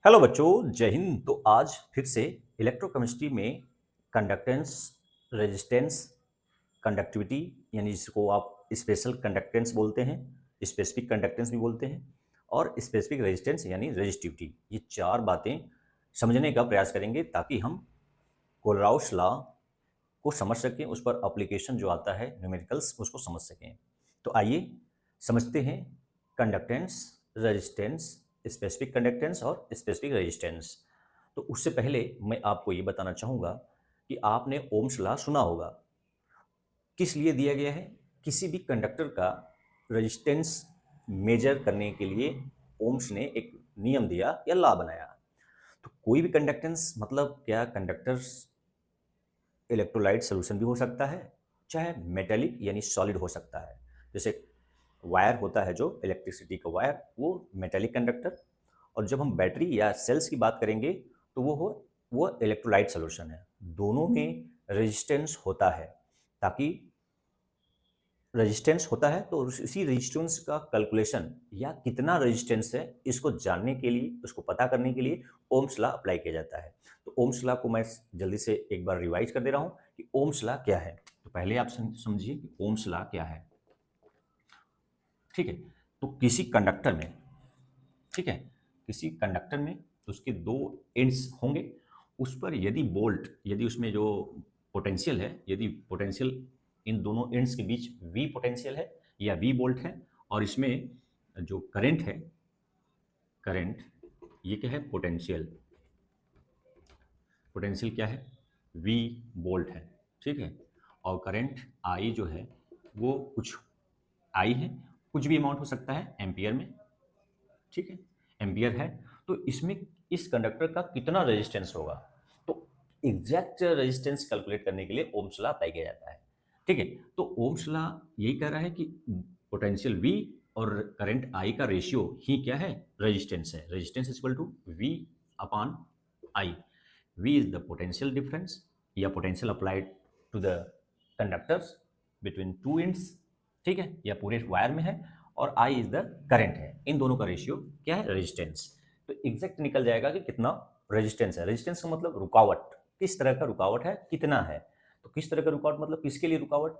Hello बच्चों, जय हिंद। तो आज फिर से इलेक्ट्रोकेमिस्ट्री में कंडक्टेंस, रेजिस्टेंस, कंडक्टिविटी यानी जिसको आप स्पेशल कंडक्टेंस बोलते हैं, स्पेसिफिक कंडक्टेंस भी बोलते हैं, और स्पेसिफिक रेजिस्टेंस यानी रेजिस्टिविटी, ये चार बातें समझने का प्रयास करेंगे ताकि हम कोलराउस लॉ को समझ सकें, उस पर एप्लीकेशन जो आता है न्यूमेरिकल्स उसको समझ सकें। तो आइए समझते हैं कंडक्टेंस, रेजिस्टेंस, स्पेसिफिक कंडक्टेंस और स्पेसिफिक रेजिस्टेंस। तो उससे पहले मैं आपको ये बताना चाहूँगा कि आपने ओम्स लॉ सुना होगा। किस लिए दिया गया है? किसी भी कंडक्टर का रेजिस्टेंस मेजर करने के लिए ओम्स ने एक नियम दिया या लॉ बनाया। तो कोई भी कंडक्टेंस मतलब क्या, कंडक्टर्स इलेक्ट्रोलाइट सोल्यूशन भी हो सकता है, चाहे मेटेलिक यानी सॉलिड हो सकता है। जैसे वायर होता है जो इलेक्ट्रिसिटी का वायर, वो मेटेलिक कंडक्टर। और जब हम बैटरी या सेल्स की बात करेंगे तो वो इलेक्ट्रोलाइट सोल्यूशन है। दोनों में रेजिस्टेंस होता है, ताकि रेजिस्टेंस होता है तो इसी रेजिस्टेंस का कैलकुलेशन या कितना रेजिस्टेंस है इसको जानने के लिए, उसको पता करने के लिए ओम्स लॉ अप्लाई किया जाता है। तो ओम्स लॉ को मैं जल्दी से एक बार रिवाइज कर दे रहा हूँ कि ओम्स लॉ क्या है। तो पहले आप समझिए कि ओम्स लॉ क्या है। ठीक है, तो किसी कंडक्टर में, ठीक है, किसी कंडक्टर में उसके दो एंड्स होंगे। उस पर यदि उसमें जो पोटेंशियल है, यदि पोटेंशियल इन दोनों एंड्स के बीच वी पोटेंशियल है या वी वोल्ट है, और इसमें जो करंट है, करंट ये क्या है, पोटेंशियल, पोटेंशियल क्या है, वी वोल्ट है। ठीक है, और करंट आई जो है वो कुछ आई है, कुछ भी अमाउंट हो सकता है एम्पियर में। ठीक है, एम्पियर है। तो इसमें इस कंडक्टर का कितना रेजिस्टेंस होगा, तो एग्जैक्ट रेजिस्टेंस कैलकुलेट करने के लिए ओम्स लॉ अप्लाई किया जाता है। ठीक है, तो ओम्स लॉ यही कह रहा है कि पोटेंशियल V और करंट I का रेशियो ही क्या है, रेजिस्टेंस है। Resistance is equal to V upon I। V is the potential difference या potential applied to the conductors between two ends, ठीक है, या पूरे वायर में है, और I इज द करंट है। इन दोनों का रेशियो क्या है, रेजिस्टेंस। तो एग्जैक्ट निकल जाएगा कि कितना रेजिस्टेंस है। रेजिस्टेंस का मतलब रुकावट, किस तरह का रुकावट है, कितना है। तो किस तरह का रुकावट मतलब किसके लिए रुकावट,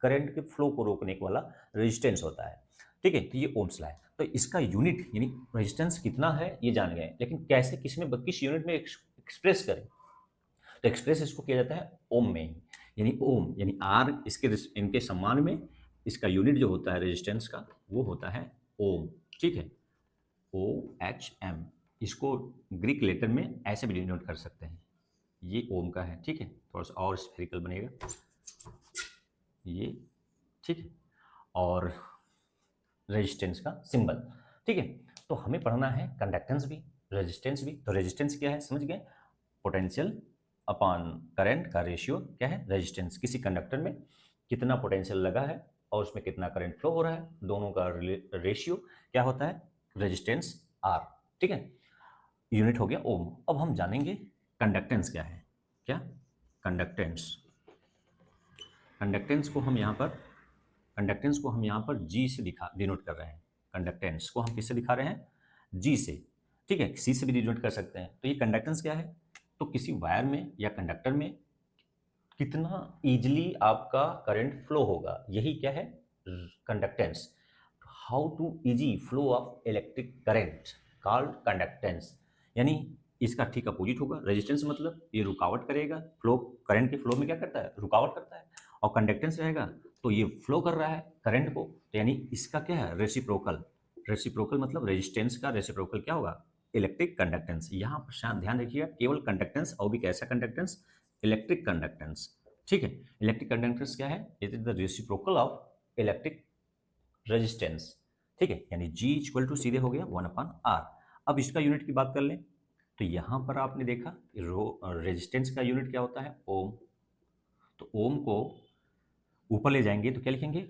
करंट के फ्लो को रोकने वाला रेजिस्टेंस होता है। ठीक है, तो ये ओम्स लॉ है। तो इसका यूनिट यानी रेजिस्टेंस कितना है ये जान गए, लेकिन कैसे, किस यूनिट में एक्सप्रेस करें। तो एक्सप्रेस इसको किया जाता है ओम में ही, यानी ओम यानी आर, इसके इनके सम्मान में इसका यूनिट जो होता है रेजिस्टेंस का वो होता है ओम। ठीक है, OHM। इसको ग्रीक लेटर में ऐसे भी डिनोट कर सकते हैं, ये ओम का है। ठीक है, थोड़ा सा और स्फेरिकल बनेगा ये। ठीक है, और रेजिस्टेंस का सिंबल। ठीक है, तो हमें पढ़ना है कंडक्टेंस भी, रेजिस्टेंस भी। तो रेजिस्टेंस क्या है समझ गए, पोटेंशियल अपॉन करंट का रेशियो क्या है, रेजिस्टेंस। किसी कंडक्टर में कितना पोटेंशियल लगा है और उसमें कितना करंट फ्लो हो रहा है, दोनों का रेशियो क्या होता है, रेजिस्टेंस आर। ठीक है, यूनिट हो गया ओम। अब हम जानेंगे कंडक्टेंस क्या है। क्या, कंडक्टेंस। कंडक्टेंस को हम यहाँ पर कंडक्टेंस को हम यहाँ पर जी से दिखा डिनोट कर रहे हैं। कंडक्टेंस को हम किससे दिखा रहे हैं, जी से। ठीक है, सी से भी डिनोट कर सकते हैं। तो ये कंडक्टेंस क्या है, तो किसी वायर में या कंडक्टर में कितना इजीली आपका करंट फ्लो होगा, यही क्या है, conductance. How to easy flow of electric current called conductance. यानी इसका ठीक अपोजिट होगा। रेजिस्टेंस मतलब ये रुकावट करेगा, फ्लो, करंट के फ्लो में क्या करता है, रुकावट करता है। और कंडक्टेंस रहेगा तो ये फ्लो कर रहा है करंट को, तो यानी इसका क्या है, रेसिप्रोकल। रेसिप्रोकल मतलब रेजिस्टेंस का रेसिप्रोकल क्या होगा, इलेक्ट्रिक कंडक्टेंस। यहाँ पर ध्यान रखिएगा, केवल कंडक्टेंस और भी कैसा कंडक्टेंस, इलेक्ट्रिक कंडक्टेंस। ठीक है, इलेक्ट्रिक कंडक्टेंस क्या है, it is the reciprocal of electric resistance. ठीक है, यानी जी इक्वल टू सीधे हो गया 1/R। अब इसका यूनिट की बात कर लें तो यहां पर आपने देखा रेजिस्टेंस का यूनिट क्या होता है, ओम। तो ओम को ऊपर ले जाएंगे तो क्या लिखेंगे,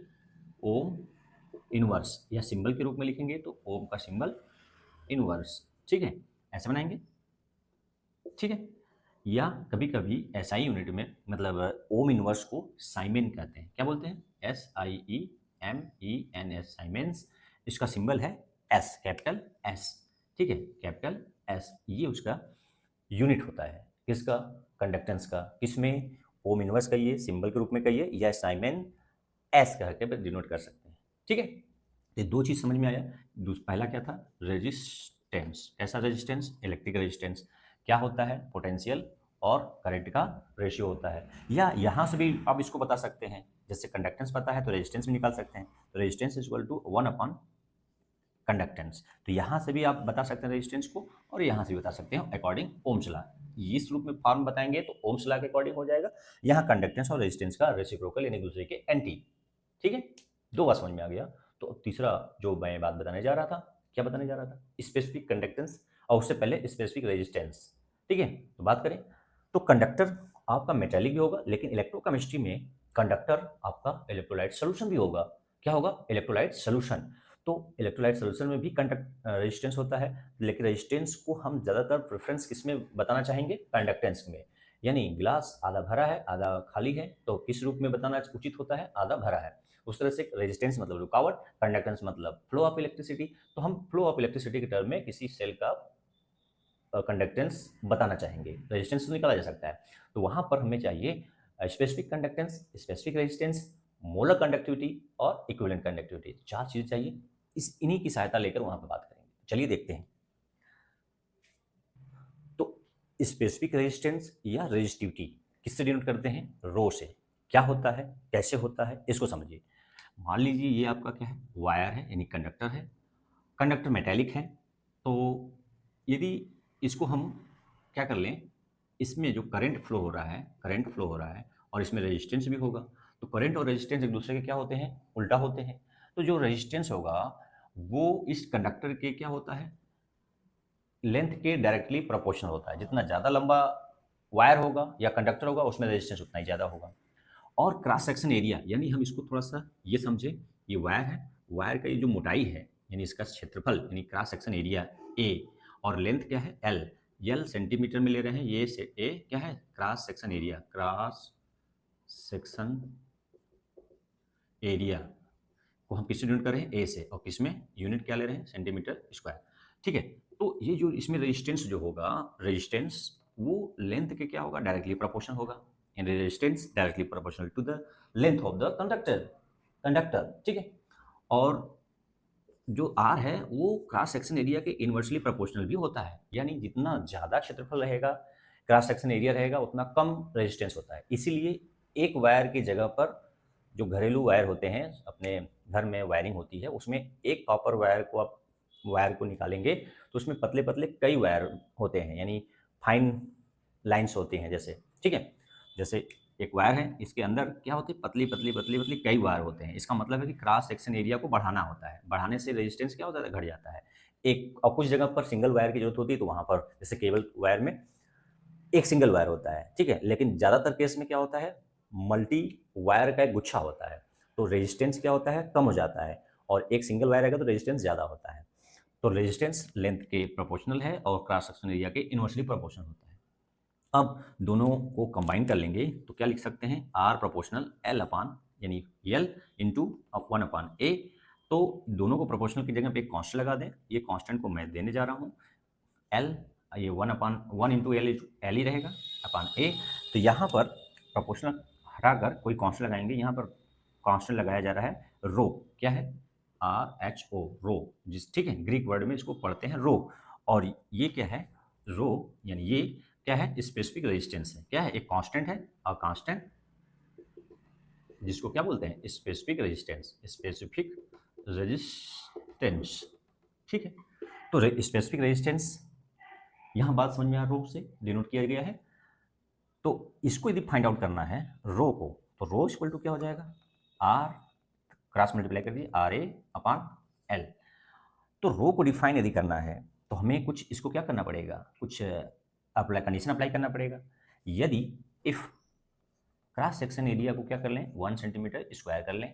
ओम इनवर्स, या सिंबल के रूप में लिखेंगे तो ओम का सिंबल इनवर्स। ठीक है, ऐसे बनाएंगे। ठीक है, या कभी कभी एसआई यूनिट में मतलब ओम इनवर्स को साइमेन कहते हैं। क्या बोलते हैं, SIEMENS, साइमेंस। इसका सिंबल है एस, कैपिटल एस। ठीक है, कैपिटल एस, ये उसका यूनिट होता है। किसका? कंडक्टेंस का। किसमें? ओम इनवर्स कहिए, सिंबल के रूप में कहिए, या साइमेन एस कह के डिनोट कर सकते हैं। ठीक है, ये दो चीज समझ में आया। पहला क्या था? रेजिस्टेंस। कैसा रेजिस्टेंस? Electrical resistance. क्या होता है? पोटेंशियल और करंट का रेशियो होता है। या यहां से भी आप इसको बता सकते हैं, जैसे कंडक्टेंस पता है तो रेजिस्टेंस भी निकाल सकते हैं। तो resistance is equal to 1 upon conductance. तो यहां से भी आप बता सकते हैं रेजिस्टेंस को, और यहां से भी बता सकते हैं अकॉर्डिंग ओम्स लॉ। इस रूप में फॉर्म बताएंगे तो ओम्स लॉ के अकॉर्डिंग हो जाएगा। यहाँ कंडक्टेंस और रेजिस्टेंस का रेसिप्रोकल यानी दूसरे के एंटी। ठीक है, दो बात समझ में आ गया। तो अब तीसरा जो मैं बात बताने जा रहा था, क्या बताने जा रहा था? स्पेसिफिक कंडक्टेंस, और उससे पहले स्पेसिफिक रेजिस्टेंस। ठीक है, तो बात करें तो कंडक्टर आपका मेटेलिक भी होगा, लेकिन इलेक्ट्रोकेमिस्ट्री में कंडक्टर आपका इलेक्ट्रोलाइट सोल्यूशन भी होगा। क्या होगा? Electrolyte solution. तो इलेक्ट्रोलाइट सोल्यूशन में भी कंडक्ट रेजिस्टेंस होता है, लेकिन रेजिस्टेंस को हम ज़्यादातर प्रेफरेंस किसमें बताना चाहेंगे? कंडक्टेंस में। यानी गिलास आधा भरा है आधा खाली है, तो किस रूप में बताना उचित होता है? आधा भरा है। उस तरह से रेजिस्टेंस मतलब रुकावट, कंडक्टेंस मतलब फ्लो ऑफ इलेक्ट्रिसिटी। तो हम फ्लो ऑफ इलेक्ट्रिसिटी के टर्म में किसी सेल का कंडक्टेंस बताना चाहेंगे। रेजिस्टेंस तो निकाला जा सकता है, तो वहां पर हमें चाहिए specific conductance, specific resistance, molar conductivity और इक्विवेलेंट कंडक्टिविटी। चार चीजें चाहिए, इन्हीं की सहायता लेकर वहां पर बात करेंगे। चलिए देखते हैं। तो स्पेसिफिक रेजिस्टेंस या रेजिस्टिविटी किससे डिनोट करते हैं? रो से। क्या होता है, कैसे होता है, इसको समझिए। मान लीजिए ये आपका क्या है? वायर है, यानी कंडक्टर है। कंडक्टर मेटेलिक है, तो यदि इसको हम क्या कर लें, इसमें जो करंट फ्लो हो रहा है, करंट फ्लो हो रहा है और इसमें रेजिस्टेंस भी होगा, तो करंट और रेजिस्टेंस एक दूसरे के क्या होते हैं? उल्टा होते हैं। तो जो रेजिस्टेंस होगा वो इस कंडक्टर के क्या होता है? लेंथ के डायरेक्टली प्रोपोर्शनल होता है। जितना ज़्यादा लंबा वायर होगा या कंडक्टर होगा, उसमें रेजिस्टेंस उतना ही ज़्यादा होगा। और क्रॉस सेक्शन एरिया, यानी हम इसको थोड़ा सा ये समझें, ये वायर है, वायर का ये जो मोटाई है, यानी इसका क्षेत्रफल यानी क्रॉस सेक्शन एरिया ए, और लेंथ क्या है? एल। एल सेंटीमीटर में ले रहे हैं, ये से ए क्या है? Cross section area. Cross section area को हम किससे यूनिट कर रहे हैं? ए से। और किसमें यूनिट क्या ले रहे हैं? Centimetre square. ठीक है, तो ये जो इसमें रेजिस्टेंस जो होगा, रेजिस्टेंस वो लेंथ के क्या होगा? डायरेक्टली प्रोपोर्शनल होगा। And resistance directly proportional to the length of the conductor. Conductor, ठीक है। और जो आर है वो क्रॉस सेक्शन एरिया के इनवर्सली प्रोपोर्शनल भी होता है, यानी जितना ज़्यादा क्षेत्रफल रहेगा, क्रॉस सेक्शन एरिया रहेगा, उतना कम रेजिस्टेंस होता है। इसीलिए एक वायर की जगह पर जो घरेलू वायर होते हैं, अपने घर में वायरिंग होती है, उसमें एक कॉपर वायर को आप वायर को निकालेंगे तो उसमें पतले पतले कई वायर होते हैं, यानी फाइन लाइन्स होती हैं जैसे। ठीक है, जैसे एक वायर है, इसके अंदर क्या होती है? पतली पतली पतली पतली कई वायर होते हैं। इसका मतलब है कि क्रॉस सेक्शन एरिया को बढ़ाना होता है, बढ़ाने से रेजिस्टेंस क्या होता है? घट जाता है। एक और कुछ जगह पर सिंगल वायर की जरूरत होती है, तो वहां पर जैसे केबल वायर में एक सिंगल वायर होता है, ठीक है। लेकिन ज़्यादातर केस में क्या होता है? मल्टी वायर का एक गुच्छा होता है, तो रेजिस्टेंस क्या होता है? कम हो जाता है। और एक सिंगल वायर रहेगा तो रेजिस्टेंस ज़्यादा होता है। तो रेजिस्टेंस लेंथ के प्रोपोर्शनल है और क्रॉस सेक्शन एरिया के इनवर्सली प्रोपोर्शनल होता है। अब दोनों को कंबाइन कर लेंगे तो क्या लिख सकते हैं? आर प्रोपोर्शनल एल अपान, यानी एल इंटू 1/a। तो दोनों को प्रोपोर्शनल की जगह पे एक कांस्टेंट लगा दें। ये कांस्टेंट को मैं देने जा रहा हूँ एल, ये 1/1 एल ही रहेगा अपान ए। तो यहाँ पर प्रोपोर्शनल हटाकर कोई कांस्टेंट लगाएंगे। यहाँ पर कांस्टेंट लगाया जा रहा है रो। क्या है? RHO, रो। जिस, ठीक है, ग्रीक वर्ड में इसको पढ़ते हैं रो। और ये क्या है? रो, यानी ये क्या है? स्पेसिफिक रेजिस्टेंस है। क्या है? एक कांस्टेंट है, और कांस्टेंट जिसको क्या बोलते हैं? Specific resistance. स्पेसिफिक रेजिस्टेंस, ठीक है। तो स्पेसिफिक रेजिस्टेंस यहाँ बात समझ में आ, रो से डिनोट किया गया है। तो इसको यदि फाइंड आउट करना है रो को, तो रो इक्वल टू क्या हो जाएगा? आर, क्रॉस मल्टीप्लाई कर दिए, आर ए अपान एल। तो रो को डिफाइन यदि करना है तो हमें कुछ इसको क्या करना पड़ेगा? कुछ अप्लाई, कंडीशन अप्लाई करना पड़ेगा। यदि इफ क्रॉस सेक्शन एरिया को क्या कर लें? 1 सेंटीमीटर स्क्वायर कर लें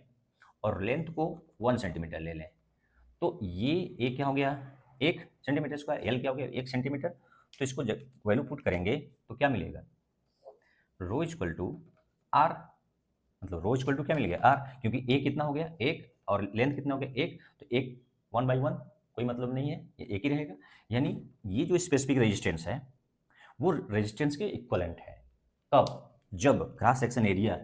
और लेंथ को 1 सेंटीमीटर ले लें, तो ये एक क्या हो गया? 1 सेंटीमीटर स्क्वायर। एल क्या हो गया? 1 सेंटीमीटर। तो इसको वैल्यू पुट करेंगे तो क्या मिलेगा? रो इक्वल टू आर, मतलब रो इक्वल टू क्या मिल गया? आर, क्योंकि ए कितना हो गया? 1, और लेंथ कितना हो गया? 1, तो 1 1/1 कोई मतलब नहीं है, ये एक ही रहेगा। यानी ये जो स्पेसिफिक रेजिस्टेंस है वो रेजिस्टेंस के इक्वलेंट है। कब? जब cross section area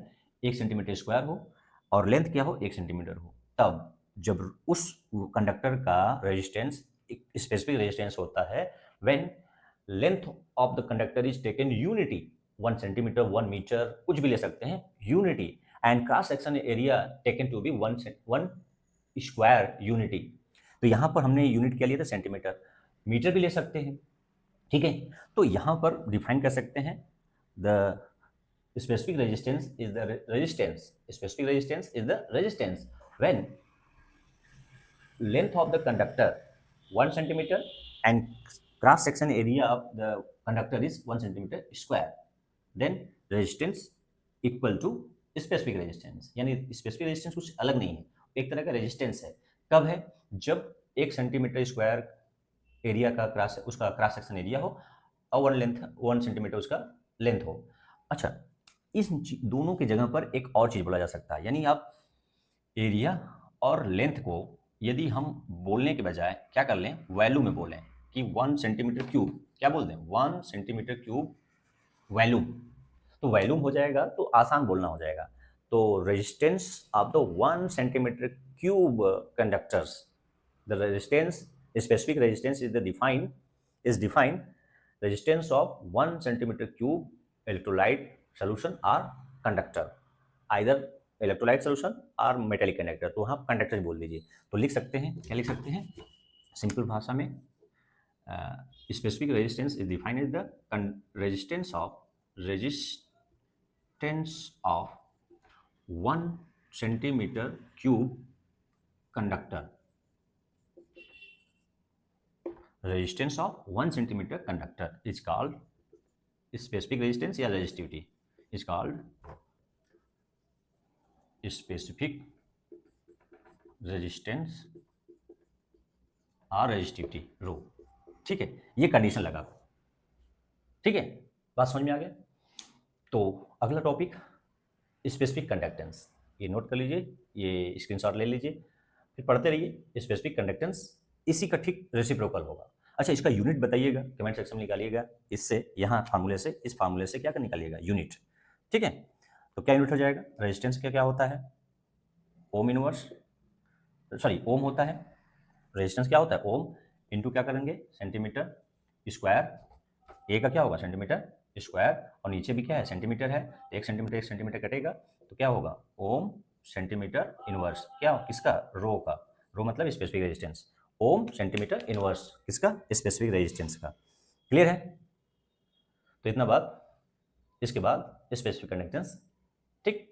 1 centimetre square हो और लेंथ क्या हो, 1 सेंटीमीटर हो। तब जब उस कंडक्टर का रेजिस्टेंस स्पेसिफिक रेजिस्टेंस होता है when length of the conductor is taken unity, 1 centimetre, 1 metre, कुछ भी ले सकते हैं, unity, and cross section area taken to be 1 square unity. तो यहां पर हमने यूनिट क्या लिया था, सेंटीमीटर। मीटर भी ले सकते हैं, ठीक है। तो यहां पर डिफाइन कर सकते हैं the specific resistance is the resistance, specific resistance is the resistance when length of the conductor 1 centimeter and cross section area of the conductor is 1 centimeter square, then resistance equal to specific resistance। यानी specific resistance कुछ अलग नहीं है, एक तरह का resistance है। कब है? जब 1 सेंटीमीटर स्क्वायर एरिया का उसका क्रॉस सेक्शन एरिया हो और 1 सेंटीमीटर उसका लेंथ हो। अच्छा, इस दोनों की जगह पर एक और चीज बोला जा सकता है, यानी आप एरिया और लेंथ को यदि हम बोलने के बजाय क्या कर लें, वैल्यू में बोलें कि 1 सेंटीमीटर क्यूब, क्या बोल दें, 1 सेंटीमीटर क्यूब वैल्यूम, तो वैल्यूम हो जाएगा तो आसान बोलना हो जाएगा। तो resistance of the 1 centimetre cube conductors, the resistance specific resistance is defined resistance of 1 centimetre cube electrolyte solution or conductor, either electrolyte solution और मेटेलिक कंडक्टर, तो वहाँ कंडक्टर बोल दीजिए। तो लिख सकते हैं, क्या लिख सकते हैं सिंपल भाषा में, specific resistance is defined as the resistance of 1 centimetre cube conductor, resistance of 1 centimetre conductor is called specific resistance या resistivity is called specific resistance और रेजिस्टिविटी रो। ठीक है, ये कंडीशन लगा, ठीक है, बात समझ में आ गया। तो अगला टॉपिक स्पेसिफिक कंडक्टेंस, ये नोट कर लीजिए, ये स्क्रीनशॉट ले लीजिए, फिर पढ़ते रहिए। स्पेसिफिक कंडक्टेंस इसी का ठीक रेसिप्रोकल होगा। अच्छा, इसका यूनिट बताइएगा, कमेंट सेक्शन में निकालिएगा, इससे यहाँ फार्मूले से, इस फार्मूले से क्या कर निकालिएगा, यूनिट, ठीक है। तो क्या यूनिट हो जाएगा, रेजिस्टेंस का क्या होता है, ओम इनवर्स, सॉरी ओम होता है, रेजिस्टेंस क्या होता है, ओम इनटू क्या करेंगे, सेंटीमीटर स्क्वायर, ए का क्या होगा, सेंटीमीटर स्क्वायर, और नीचे भी क्या है, सेंटीमीटर है, 1 सेंटीमीटर कटेगा तो क्या होगा, ओम सेंटीमीटर इनवर्स, क्या किसका, रो का, रो मतलब स्पेसिफिक रेजिस्टेंस, ओम सेंटीमीटर इनवर्स किसका, स्पेसिफिक रेजिस्टेंस का। क्लियर है? तो इतना बात, इसके बाद स्पेसिफिक कंडक्टेंस, ठीक।